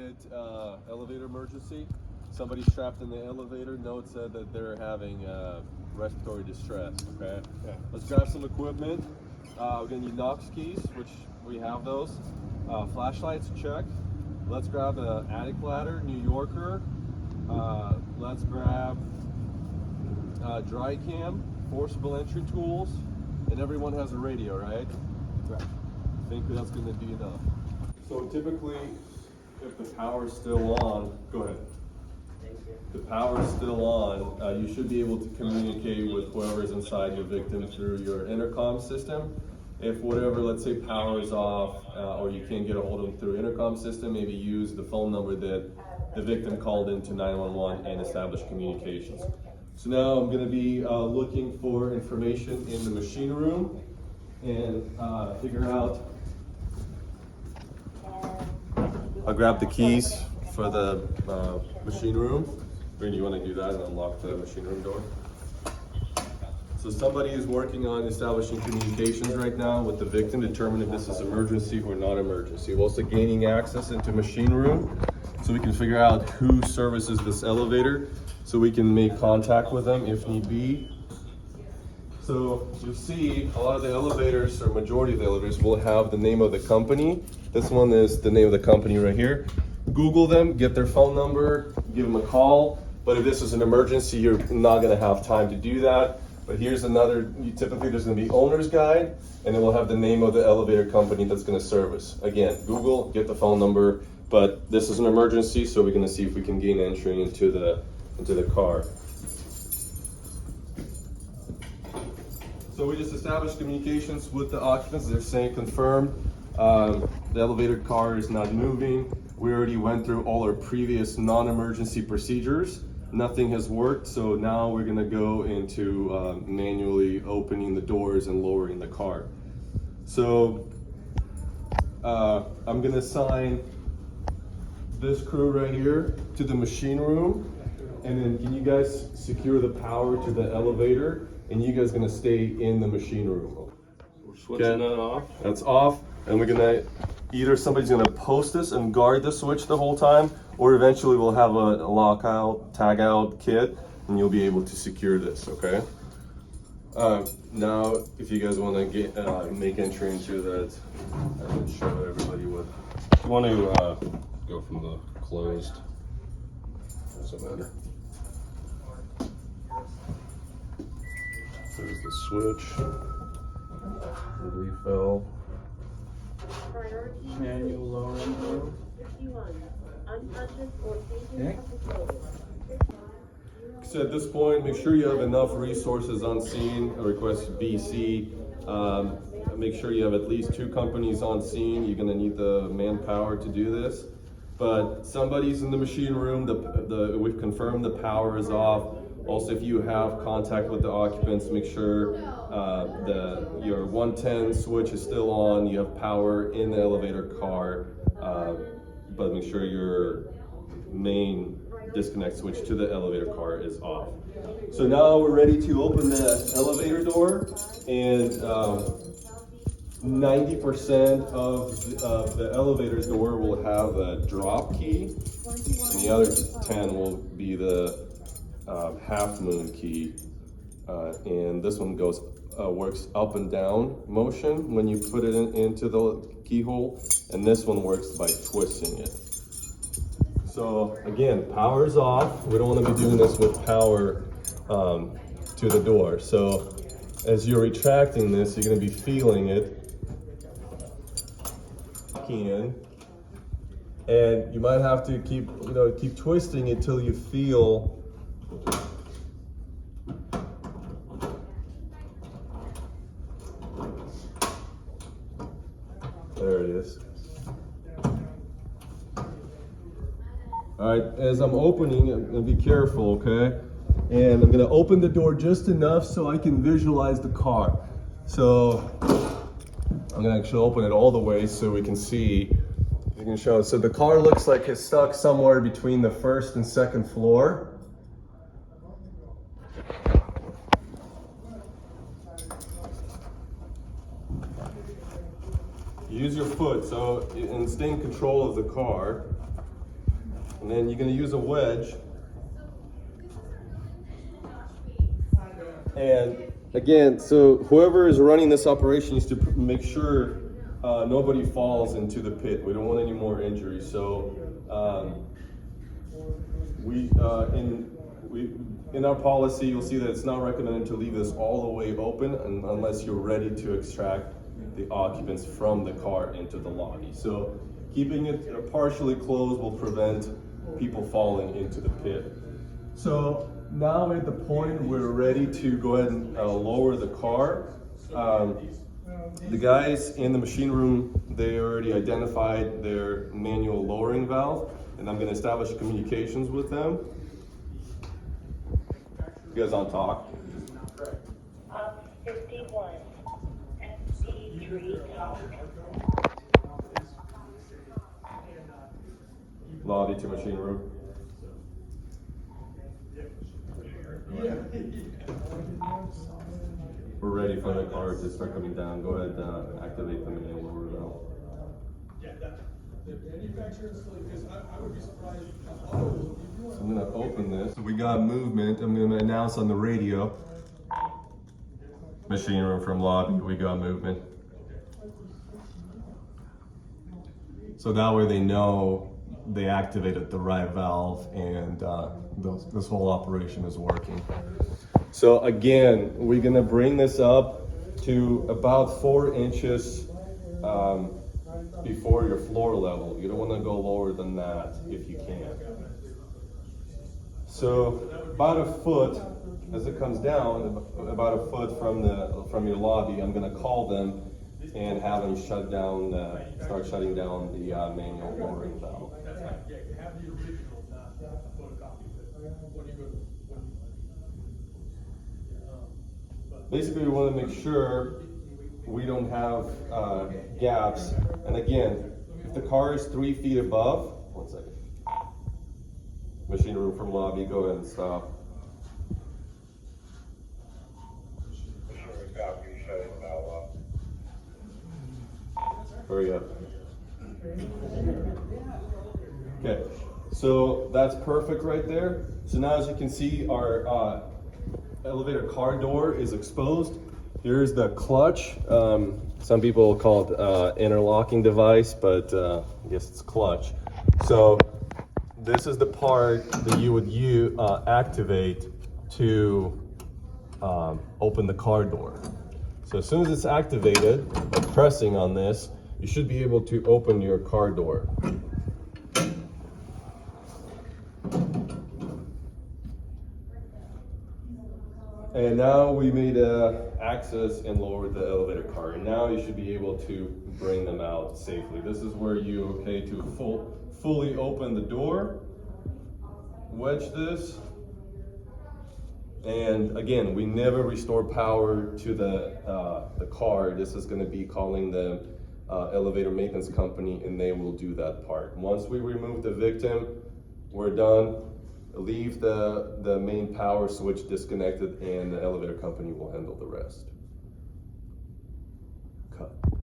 related elevator emergency. Somebody's trapped in the elevator. Note said that they're having respiratory distress. Okay. Yeah. Let's grab some equipment. We're gonna need Knox keys, which we have those. Flashlights, check. Let's grab the attic ladder, New Yorker. Let's grab dry cam, forcible entry tools, and everyone has a radio, right? Right. I think that's gonna be enough. So typically, if the power's still on, go ahead. The power's still on, you should be able to communicate with whoever's inside your victim through your intercom system. If whatever, let's say power is off, or you can't get a hold of them through intercom system, maybe use the phone number that the victim called into 911 and establish communications. So now I'm gonna be looking for information in the machine room and figure out. I'll grab the keys for the machine room. Brady, you want to do that and unlock the machine room door? So somebody is working on establishing communications right now with the victim, determine if this is emergency or not emergency. We're also gaining access into machine room so we can figure out who services this elevator so we can make contact with them if need be. So you'll see a lot of the elevators, or majority of the elevators, will have the name of the company. This one is the name of the company right here. Google them, get their phone number, give them a call. But if this is an emergency, you're not gonna have time to do that. But here's another, typically there's gonna be owner's guide, and it will have the name of the elevator company that's gonna service. Again, Google, get the phone number, but this is an emergency, so we're gonna see if we can gain entry into the car. So we just established communications with the occupants. They're saying confirmed. The elevator car is not moving. We already went through all our previous non-emergency procedures. Nothing has worked, so now we're gonna go into manually opening the doors and lowering the car. So I'm gonna assign this crew right here to the machine room, and then can you guys secure the power to the elevator, and you guys gonna stay in the machine room. We're switching that off. That's off, and we're gonna, either somebody's gonna post this and guard the switch the whole time, or eventually we'll have a lockout, tag out kit, and you'll be able to secure this, okay? Now, if you guys wanna get make entry into that, I can show everybody what. You want to go from the closed. Doesn't matter. There's the switch. Relief valve. Manual lowering door. 51, unconscious or taken Okay. from facility. So at this point, make sure you have enough resources on scene. I request BC. Make sure you have at least 2 companies on scene. You're gonna need the manpower to do this. But somebody's in the machine room. We've confirmed the power is off. Also, if you have contact with the occupants, make sure your 110 switch is still on. You have power in the elevator car, but make sure your main disconnect switch to the elevator car is off. So now we're ready to open the elevator door, and 90% of the elevator door will have a drop key, and the other 10 will be the half moon key, and this one works up and down motion when you put it into the keyhole, and this one works by twisting it. So again, power is off. We don't want to be doing this with power to the door. So as you're retracting this, you're going to be feeling it in, and you might have to keep twisting it till you feel. There it is. All right, as I'm opening, I'm gonna be careful, okay? And I'm gonna open the door just enough so I can visualize the car. So I'm gonna actually open it all the way so we can see. You can show. So the car looks like it's stuck somewhere between the first and second floor. Use your foot, so and stay in control of the car. And then you're gonna use a wedge. And again, so whoever is running this operation needs to make sure nobody falls into the pit. We don't want any more injuries. So in our policy, you'll see that it's not recommended to leave this all the way open unless you're ready to extract the occupants from the car into the lobby. So keeping it partially closed will prevent people falling into the pit. So now we're at the point we're ready to go ahead and lower the car. The guys in the machine room, they already identified their manual lowering valve, and I'm gonna establish communications with them. You guys on talk? 51, SD3 talk. Lobby to machine room. We're ready for the car to start coming down. Go ahead and activate the manual lower valve. So I'm gonna open this. So we got movement. I'm gonna announce on the radio. Machine room from lobby, we got movement. So that way they know they activated the right valve and this whole operation is working. So again, we're gonna bring this up to about 4 inches before your floor level. You don't wanna go lower than that if you can. So about a foot, as it comes down, about a foot from your lobby, I'm gonna call them and have them start shutting down the manual lowering valve. Basically, we want to make sure we don't have gaps. And again, if the car is 3 feet above, 1 second. Machine room from lobby, go ahead and stop. Hurry up. Okay, so that's perfect right there. So now as you can see, our elevator car door is exposed. Here's the clutch. Some people call it interlocking device, but I guess it's clutch. So this is the part that you would activate to open the car door. So as soon as it's activated, by pressing on this, you should be able to open your car door. And now we made access and lowered the elevator car. And now you should be able to bring them out safely. This is where you're okay to fully open the door, wedge this. And again, we never restore power to the car. This is gonna be calling the elevator maintenance company and they will do that part. Once we remove the victim, we're done. Leave the main power switch disconnected and the elevator company will handle the rest.